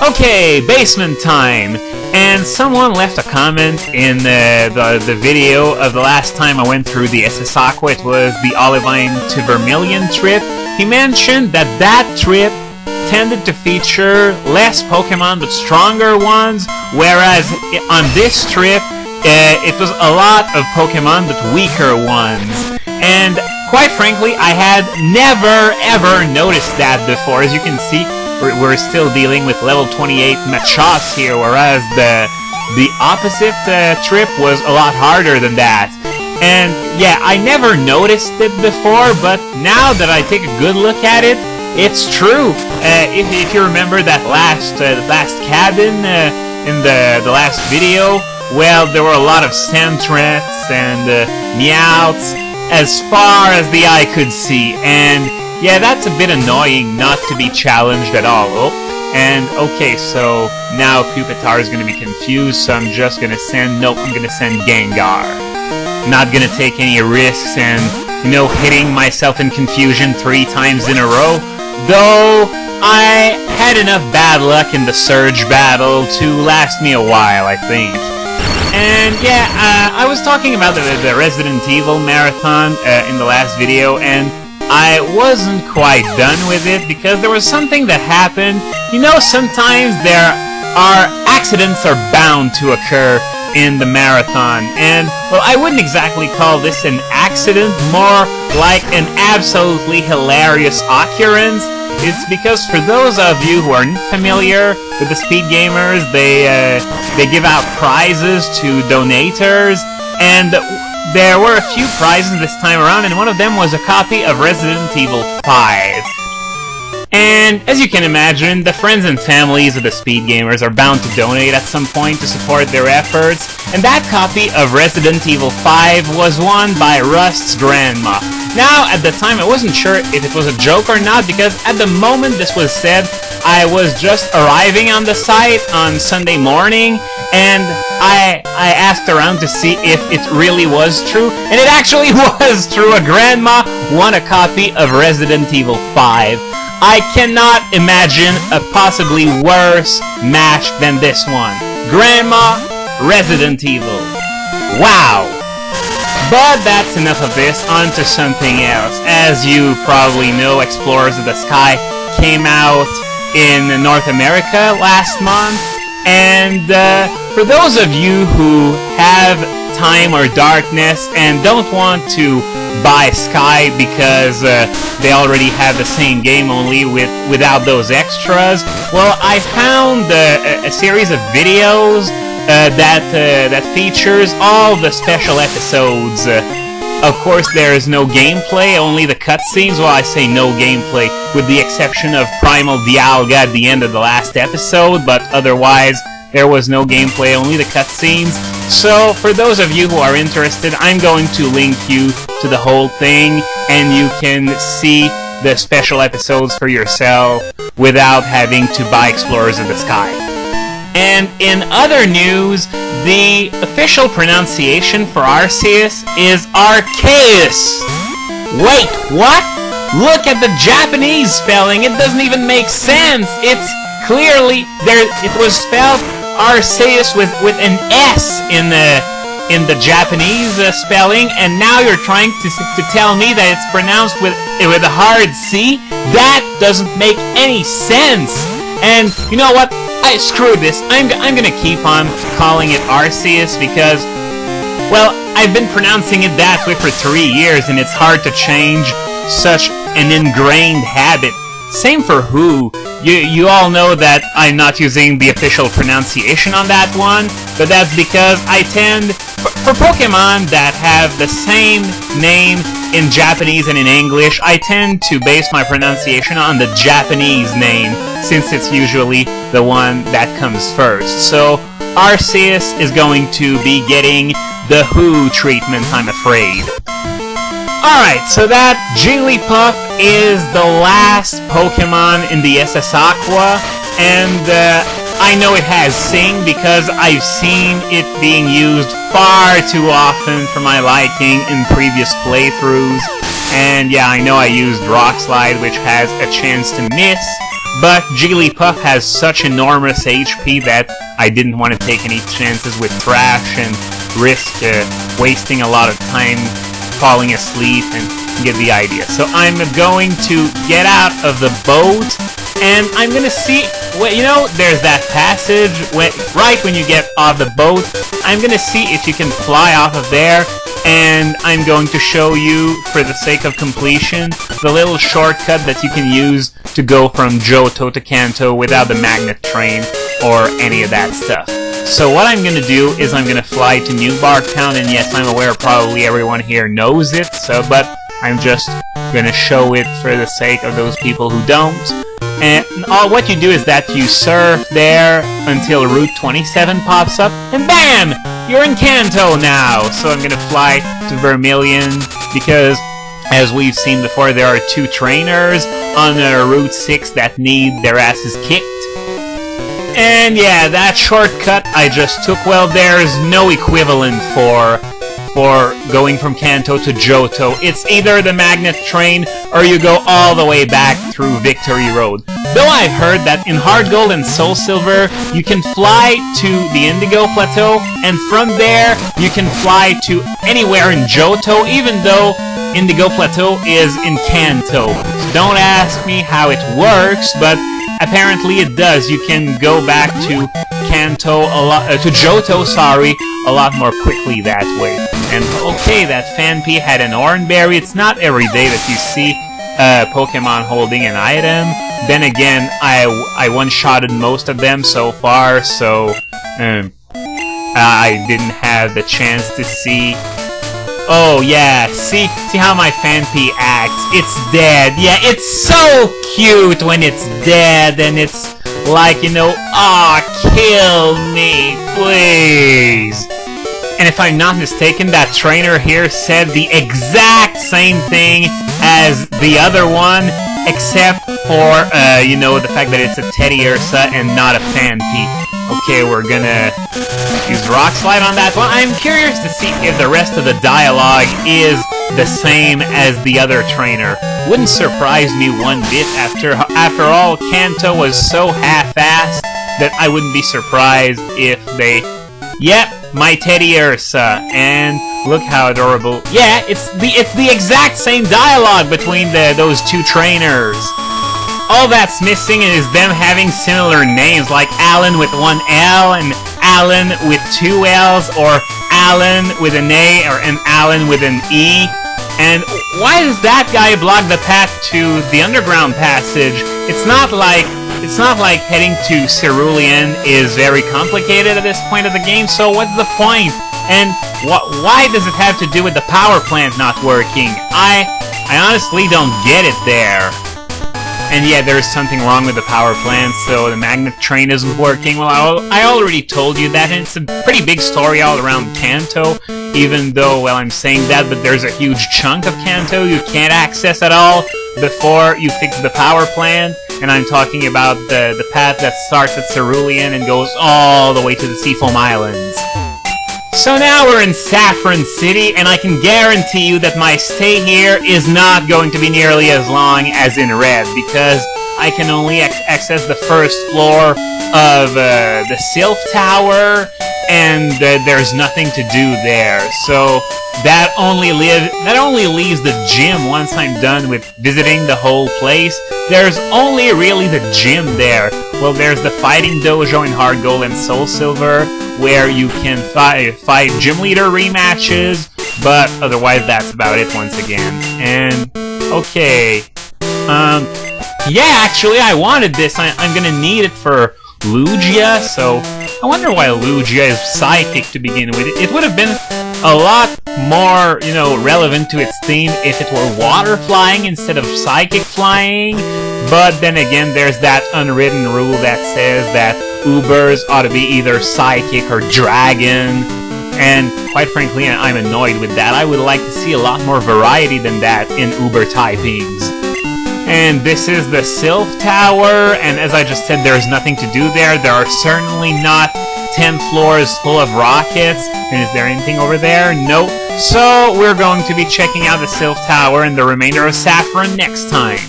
Okay, basement time! And someone left a comment in the video of the last time I went through the SS Aqua. It was the Olivine to Vermilion trip. He mentioned that that trip tended to feature less Pokemon but stronger ones, whereas on this trip it was a lot of Pokemon but weaker ones. And quite frankly, I had never ever noticed that before. As you can see, we're still dealing with level 28 Machas here, whereas the opposite trip was a lot harder than that. And yeah, I never noticed it before, but now that I take a good look at it, it's true. If you remember that last cabin in the last video, well, there were a lot of Sentrets and Meowths as far as the eye could see, and yeah, that's a bit annoying not to be challenged at all. Oh, and okay, so now Pupitar is going to be confused, so I'm just going to send... Nope, I'm going to send Gengar. Not going to take any risks and, you know, hitting myself in confusion 3 times in a row. Though, I had enough bad luck in the Surge battle to last me a while, I think. And yeah, I was talking about the Resident Evil marathon in the last video, and I wasn't quite done with it because there was something that happened. You know, sometimes there are accidents are bound to occur in the marathon, and well, I wouldn't exactly call this an accident, more like an absolutely hilarious occurrence. It's because for those of you who aren't familiar with the Speed Gamers, they give out prizes to donators, and there were a few prizes this time around, and one of them was a copy of Resident Evil 5. And as you can imagine, the friends and families of the Speed Gamers are bound to donate at some point to support their efforts, and that copy of Resident Evil 5 was won by Rust's grandma. Now, at the time, I wasn't sure if it was a joke or not, because at the moment this was said, I was just arriving on the site on Sunday morning, and I asked around to see if it really was true, and it actually was true. A grandma won a copy of Resident Evil 5. I cannot imagine a possibly worse match than this one. Grandma, Resident Evil. Wow! But that's enough of this, on to something else. As you probably know, Explorers of the Sky came out in North America last month, and for those of you who have time or darkness and don't want to buy Sky because they already have the same game, only without those extras, well, I found a series of videos that features all the special episodes. Of course, there is no gameplay, only the cutscenes. Well, I say no gameplay, with the exception of Primal Dialga at the end of the last episode, but otherwise, there was no gameplay, only the cutscenes. So, for those of you who are interested, I'm going to link you to the whole thing, and you can see the special episodes for yourself without having to buy Explorers of the Sky. And in other news, the official pronunciation for Arceus is Arceus! Wait, what? Look at the Japanese spelling, it doesn't even make sense! It's clearly, it was spelled Arceus with an S in the Japanese spelling, and now you're trying to tell me that it's pronounced with a hard C? That doesn't make any sense! And you know what? Screw this. I'm gonna keep on calling it Arceus because, well, I've been pronouncing it that way for 3 years, and it's hard to change such an ingrained habit. Same for Who. You all know that I'm not using the official pronunciation on that one, but that's because I tend, for Pokemon that have the same name in Japanese and in English, I tend to base my pronunciation on the Japanese name, since it's usually the one that comes first. So, Arceus is going to be getting the Who treatment, I'm afraid. Alright, so that Jigglypuff is the last Pokemon in the SS Aqua, and I know it has Sing because I've seen it being used far too often for my liking in previous playthroughs, and yeah, I know I used Rock Slide, which has a chance to miss, but Jigglypuff has such enormous HP that I didn't want to take any chances with Thrash and risk wasting a lot of time falling asleep, and get the idea. So I'm going to get out of the boat, and I'm gonna see, well, you know, there's that passage right when you get off the boat. I'm gonna see if you can fly off of there, and I'm going to show you, for the sake of completion, the little shortcut that you can use to go from Johto to Kanto without the magnet train or any of that stuff. So what I'm gonna do is I'm gonna fly to New Bark Town, and yes, I'm aware probably everyone here knows it, but I'm just gonna show it for the sake of those people who don't. And what you do is that you surf there until Route 27 pops up, and BAM! You're in Kanto now! So I'm gonna fly to Vermilion, because as we've seen before, there are 2 trainers on Route 6 that need their asses kicked. And yeah, that shortcut I just took, well, there's no equivalent for going from Kanto to Johto. It's either the magnet train or you go all the way back through Victory Road. Though I've heard that in Hard Gold and Soul Silver, you can fly to the Indigo Plateau, and from there you can fly to anywhere in Johto, even though Indigo Plateau is in Kanto. So don't ask me how it works, but apparently it does. You can go back to Johto, sorry, a lot more quickly that way. And okay, that Phanpy had an orange berry. It's not every day that you see Pokemon holding an item. Then again, I one-shotted most of them so far, so I didn't have the chance to see. Oh yeah, see how my Phanpy acts. It's dead. Yeah, it's so cute when it's dead, and it's like, you know, aw, kill me, please. And if I'm not mistaken, that trainer here said the exact same thing as the other one, except for, you know, the fact that it's a Teddiursa and not a Phanpy. Okay, we're gonna use Rock Slide on that one. I'm curious to see if the rest of the dialogue is the same as the other trainer. Wouldn't surprise me one bit. After all, Kanto was so half-assed that I wouldn't be surprised if they... Yep, my Teddiursa, and look how adorable. Yeah, it's the exact same dialogue between those 2 trainers. All that's missing is them having similar names, like Alan with 1 L and Alan with 2 L's, or Alan with an A or an Alan with an E. And why does that guy block the path to the underground passage? It's not like heading to Cerulean is very complicated at this point of the game, so what's the point? And why does it have to do with the power plant not working? I honestly don't get it there. And yeah, there's something wrong with the power plant, so the magnet train isn't working. Well, I already told you that, and it's a pretty big story all around Kanto, even though, well, I'm saying that, but there's a huge chunk of Kanto you can't access at all before you fix the power plant, and I'm talking about the path that starts at Cerulean and goes all the way to the Seafoam Islands. So now we're in Saffron City, and I can guarantee you that my stay here is not going to be nearly as long as in Red, because I can only access the first floor of the Sylph Tower, and there's nothing to do there. So that only leaves the gym once I'm done with visiting the whole place. There's only really the gym there. Well, there's the fighting dojo in Hard Gold and Soul Silver, where you can fight gym leader rematches, but otherwise that's about it once again. And okay, yeah, actually I wanted this. I'm gonna need it for Lugia, so I wonder why Lugia is psychic to begin with. It would have been a lot more, you know, relevant to its theme if it were water flying instead of psychic flying. But then again, there's that unwritten rule that says that Ubers ought to be either psychic or dragon. And quite frankly, I'm annoyed with that. I would like to see a lot more variety than that in Uber typings. And this is the Sylph Tower, and as I just said, there's nothing to do there. There are certainly not 10 floors full of rockets. And is there anything over there? Nope. So we're going to be checking out the Sylph Tower and the remainder of Saffron next time.